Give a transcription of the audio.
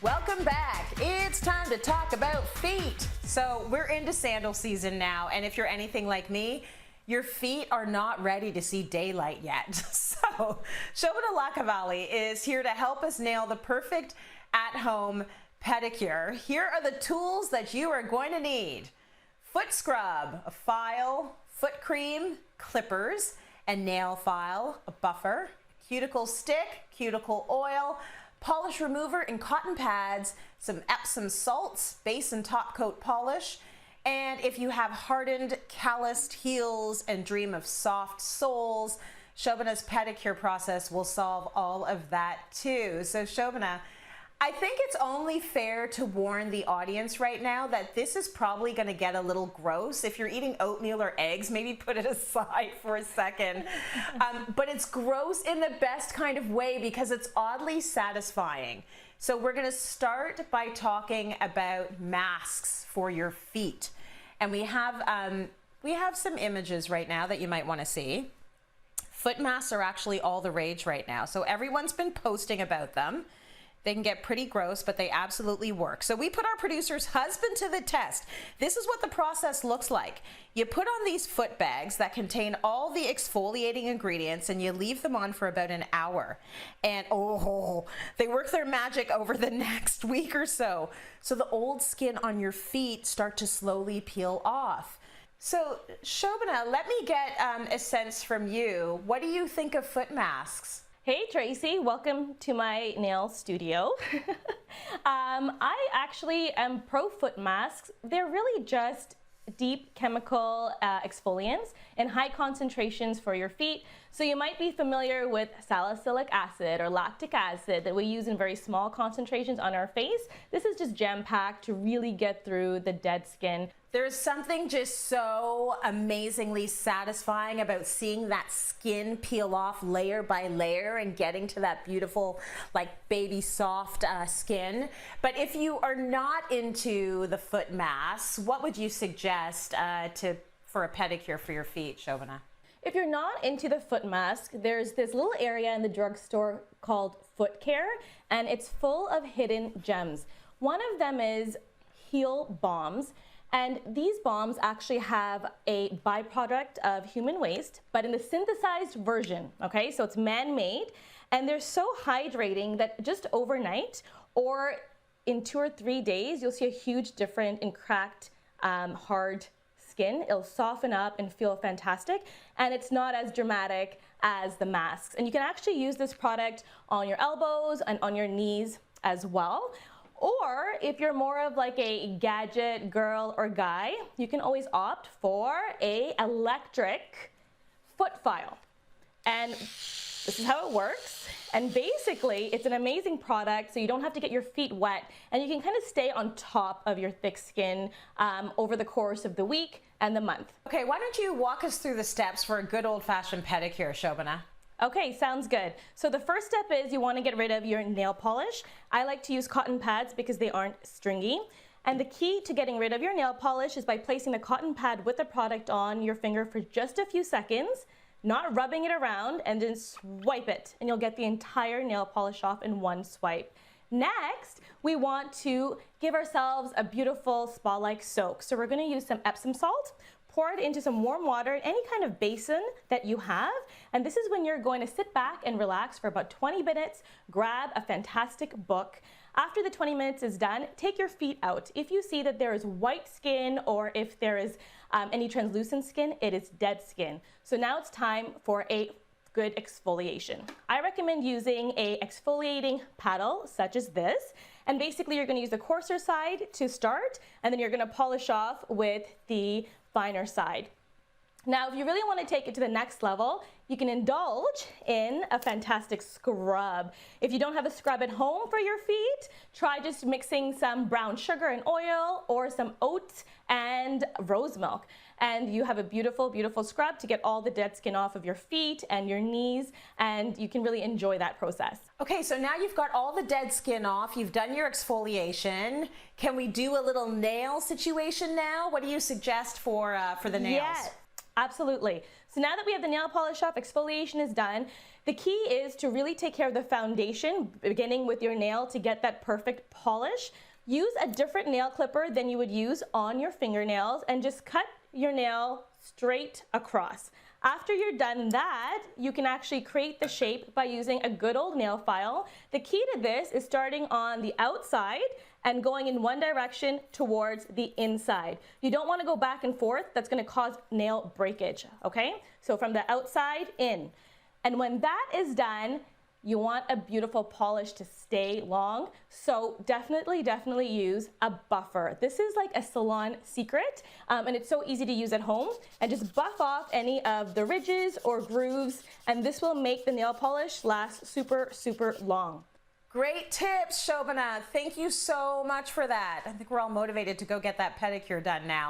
Welcome back. It's time to talk about feet. So we're into sandal season now, and if you're anything like me, your feet are not ready to see daylight yet. So Shobana Lakkavally is here to help us nail the perfect at-home pedicure. Here are the tools that you are going to need. Foot scrub, a file, foot cream, clippers, a nail file, a buffer, cuticle stick, cuticle oil, polish remover and cotton pads, some Epsom salts, base and top coat polish, and if you have hardened, calloused heels and dream of soft soles, Shobana's pedicure process will solve all of that too. So Shobana, I think it's only fair to warn the audience right now that this is probably going to get a little gross. If you're eating oatmeal or eggs, maybe put it aside for a second. But it's gross in the best kind of way because it's oddly satisfying. So we're going to start by talking about masks for your feet. And we have some images right now that you might want to see. Foot masks are actually all the rage right now. So everyone's been posting about them. They can get pretty gross, but they absolutely work. So we put our producer's husband to the test. This is what the process looks like. You put on these foot bags that contain all the exfoliating ingredients and you leave them on for about an hour. And oh, they work their magic over the next week or so. So the old skin on your feet start to slowly peel off. So Shobana, let me get a sense from you. What do you think of foot masks? Hey Tracy, welcome to my nail studio. I actually am pro foot masks. They're really just deep chemical exfoliants in high concentrations for your feet. So you might be familiar with salicylic acid or lactic acid that we use in very small concentrations on our face. This is just jam-packed to really get through the dead skin. There's something just so amazingly satisfying about seeing that skin peel off layer by layer and getting to that beautiful, like baby soft skin. But if you are not into the foot masks, what would you suggest for a pedicure for your feet, Shobana? If you're not into the foot mask, there's this little area in the drugstore called Foot Care, and it's full of hidden gems. One of them is heel balms. And these balms actually have a byproduct of human waste, but in a synthesized version, okay? So it's man-made, and they're so hydrating that just overnight or in 2 or 3 days, you'll see a huge difference in cracked, hard skin. It'll soften up and feel fantastic, and it's not as dramatic as the masks. And you can actually use this product on your elbows and on your knees as well. Or if you're more of like a gadget girl or guy, you can always opt for a electric foot file. And this is how it works. And basically, it's an amazing product, so you don't have to get your feet wet, and you can kind of stay on top of your thick skin over the course of the week and the month. Okay, why don't you walk us through the steps for a good old-fashioned pedicure, Shobana? Okay, sounds good. So the first step is you want to get rid of your nail polish. I like to use cotton pads because they aren't stringy. And the key to getting rid of your nail polish is by placing the cotton pad with the product on your finger for just a few seconds, not rubbing it around, and then swipe it, and you'll get the entire nail polish off in one swipe. Next, we want to give ourselves a beautiful spa-like soak. So we're going to use some Epsom salt. Pour it into some warm water in any kind of basin that you have. And this is when you're going to sit back and relax for about 20 minutes, grab a fantastic book. After the 20 minutes is done, take your feet out. If you see that there is white skin or if there is any translucent skin, it is dead skin. So now it's time for a good exfoliation. I recommend using a exfoliating paddle such as this. And basically you're going to use the coarser side to start, and then you're going to polish off with the finer side. Now, if you really want to take it to the next level, you can indulge in a fantastic scrub. If you don't have a scrub at home for your feet, try just mixing some brown sugar and oil or some oats and rose milk. And you have a beautiful, beautiful scrub to get all the dead skin off of your feet and your knees, and you can really enjoy that process. Okay, so now you've got all the dead skin off, you've done your exfoliation. Can we do a little nail situation now? What do you suggest for the nails? Yes. Absolutely. So now that we have the nail polish off, exfoliation is done, The key is to really take care of the foundation, beginning with your nail to get that perfect polish. Use a different nail clipper than you would use on your fingernails and just cut your nail straight across. After you're done that, you can actually create the shape by using a good old nail file. The key to this is starting on the outside and going in one direction towards the inside. You don't want to go back and forth. That's going to cause nail breakage, okay? So from the outside in. And when that is done, you want a beautiful polish to stay long. So definitely use a buffer. This is like a salon secret, and it's so easy to use at home. And just buff off any of the ridges or grooves, and this will make the nail polish last super, super long. Great tips, Shobana. Thank you so much for that. I think we're all motivated to go get that pedicure done now.